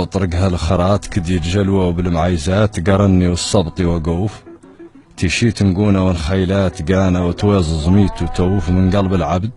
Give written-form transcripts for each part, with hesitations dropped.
وطرقها الخرات كدي الجلوة وبالمعيزات قرني والصبطي وقوف تشيت نقونة والخيلات قانا وتويز زميت وتوف من قلب العبد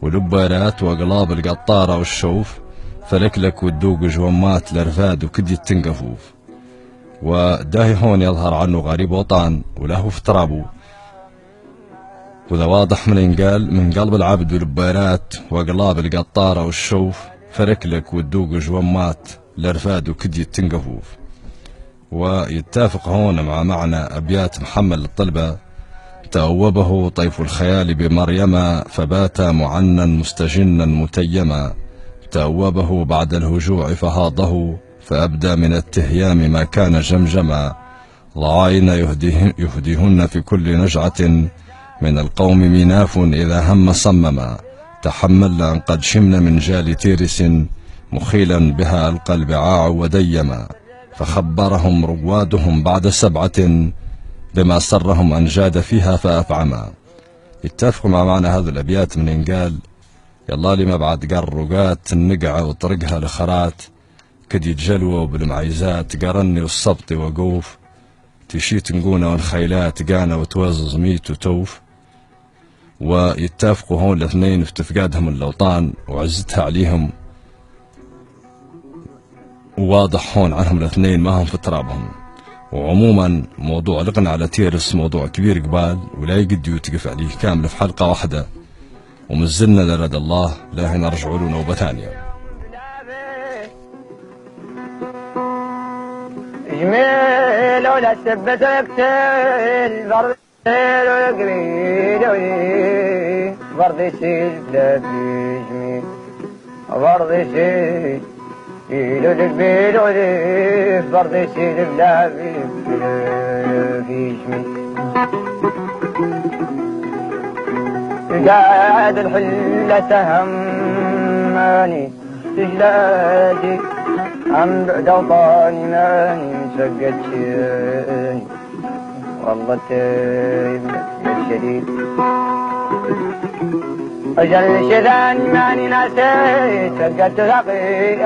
ولبارات وقلاب القطارة والشوف فلكلك والدوق جومات الارفاد وكدي التنقفوف وداهي هون يظهر عنه غريب وطن وله في ترابه وذا واضح من ينقال من قلب العبد ولبارات وقلاب القطارة والشوف فركلك والدوق جومات الارفاد وكدي التنقفوف. ويتفق هون مع معنى أبيات محمد الطلبة: تأوبه طيف الخيال بمريم فبات معنا مستجنا متيما، تأوبه بعد الهجوع فهاضه فأبدى من التهيام ما كان جمجما، ضعاين يهديهن في كل نجعة من القوم مناف إذا هم صمما، تحملنا أن قد شمن من جال تيرس مخيلا بها ألقى البعاع وديما، فخبرهم روادهم بعد 7 بما سرهم أن جاد فيها فأفعما. يتفقوا مع معنى هذا الأبيات من ينقال: يلا لي ما بعد قرقات النقعة وطرقها لخرات كدي الجلوة وبالمعيزات قرني والصبطي وقوف تشيت نقونة والخيلات قانا وتوزز ميت وتوف. ويتفقوا هون الاثنين في تفقادهم اللوطان وعزتها عليهم، وواضح هون عنهم الاثنين ما هم في ترابهم. وعموما موضوع لقنا على تيرس موضوع كبير قبال ولا يقد يتقف عليه كامل في حلقة واحدة، ومزلنا لرد الله لا نرجع له نوبة ثانية. جميل ولا سبت يقتل برض يسيل بلا في جميل برض يسيل يلو البيل وليف برض يسيل بلا في جميل قاعد الحلة تهماني سجلاتي عم بعد اوطاني ماني مسقت شيني والله تايب الشديد أجل شذاني ماني ناسيت فقدت ثقيت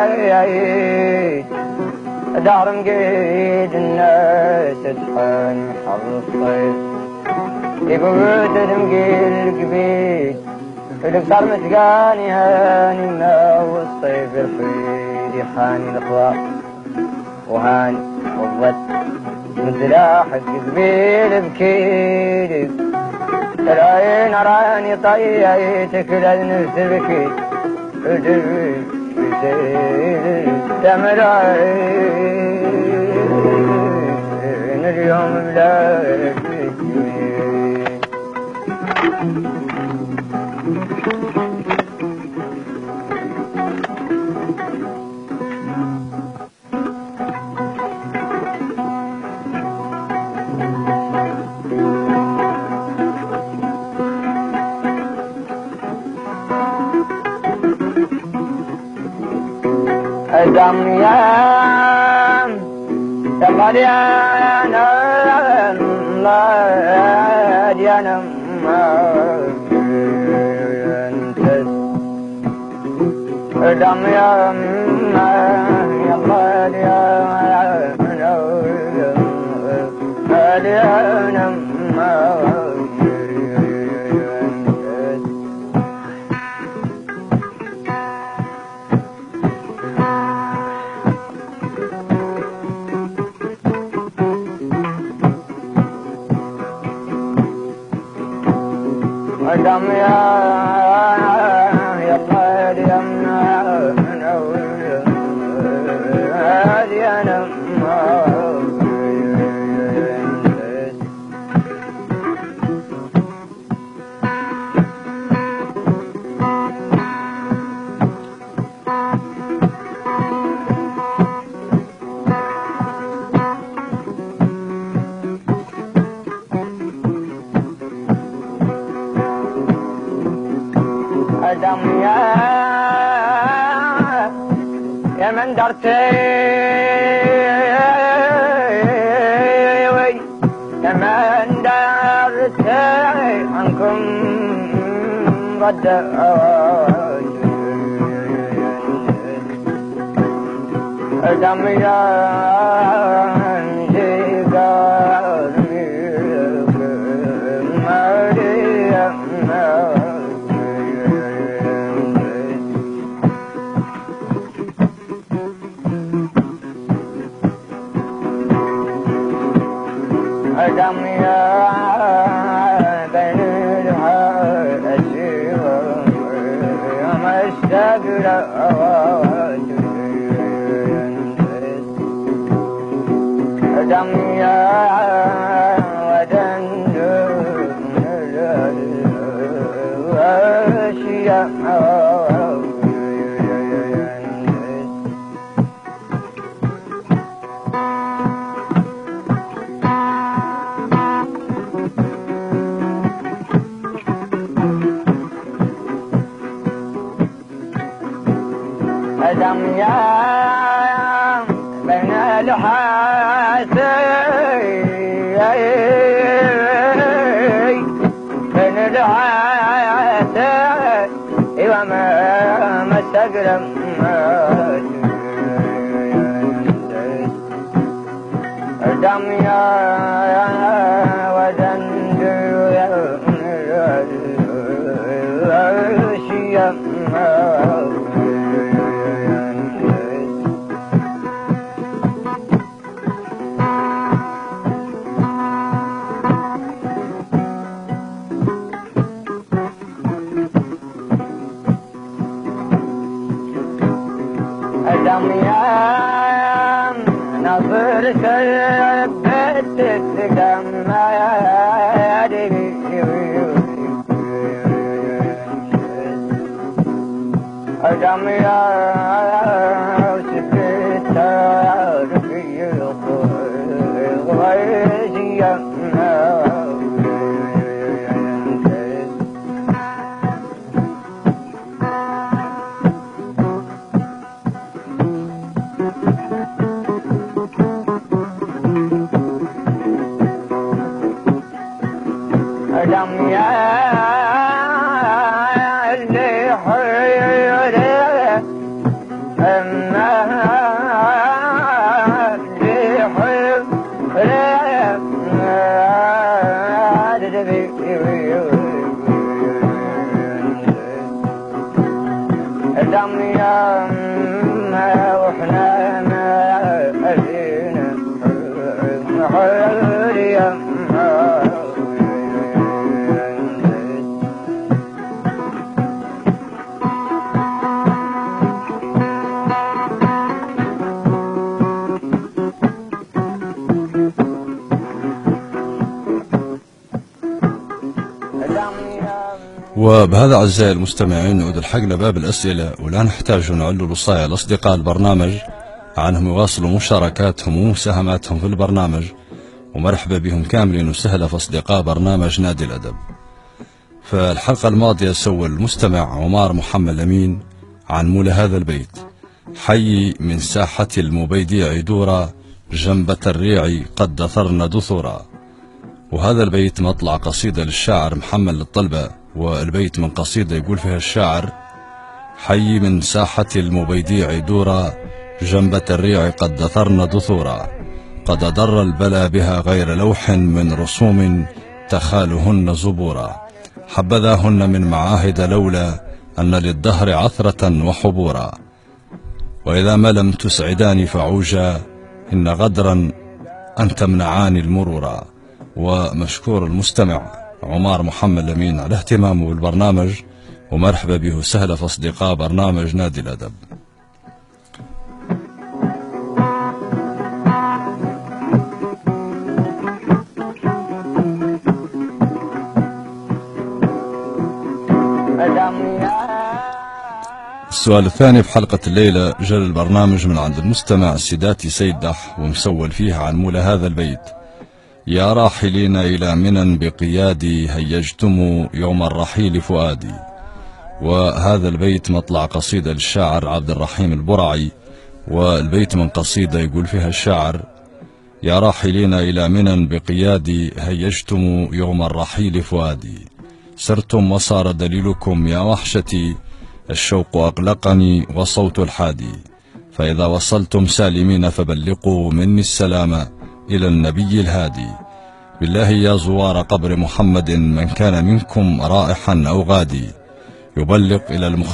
دار مقيد الناس تحاني حر الصيف يقود المقيل القبيل اللي صار متقاني هاني ما والصيف الخير يحاني الأخوات وهاني والضد متلاحق قبيل بكيلي العين راني طيتك للنفس بكي الجبيل بسيل تمر عين اليوم بلاك بالجميل الدميان تمريانا لا ديانا ما ينتس الدميان يلا ديانا ما دم يا يلا دينا دينا دم يا من درتي يا من درتي عنكم رد وبهذا أعزائي المستمعين نعود الحق لباب الأسئلة، ولا نحتاج نعلل وصايا الأصدقاء البرنامج عنهم يواصلوا مشاركاتهم ومساهماتهم في البرنامج، ومرحبا بهم كاملين وسهلا في أصدقاء برنامج نادي الأدب. فالحلقة الماضية سوى المستمع عمار محمد أمين عن مولى هذا البيت: حي من ساحة المبيديع دورا جنبة الريع قد دثرن دثورا. وهذا البيت مطلع قصيدة للشاعر محمد الطلبة، والبيت من قصيدة يقول فيها الشاعر: حي من ساحة المبيديع دورا جنبة الريع قد دثرن دثورا، قد أضر البلا بها غير لوح من رسوم تخالهن زبورا، حبذاهن من معاهد لولا أن للدهر عثرة وحبورا، وإذا ما لم تسعداني فعوجا إن غدرا أن تمنعاني المرورا. ومشكور المستمع عمار محمد أمين على اهتمامه بالبرنامج، ومرحبا به وسهلا في أصدقاء برنامج نادي الأدب. السؤال الثاني في حلقة الليلة جاء البرنامج من عند المستمع سيداتي سيدح، ومسول فيه عن مولى هذا البيت: يا راحلين إلى منى بقيادي هيجتم يوم الرحيل فؤادي. وهذا البيت مطلع قصيدة للشاعر عبد الرحيم البرعي، والبيت من قصيدة يقول فيها الشاعر: يا راحلين إلى منى بقيادي هيجتم يوم الرحيل فؤادي، سرتم وصار دليلكم يا وحشتي الشوق أقلقني وصوت الحادي، فإذا وصلتم سالمين فبلغوا مني السلام إلى النبي الهادي. بالله يا زوار قبر محمد من كان منكم رائحا أو غادي يبلغ إلى المختار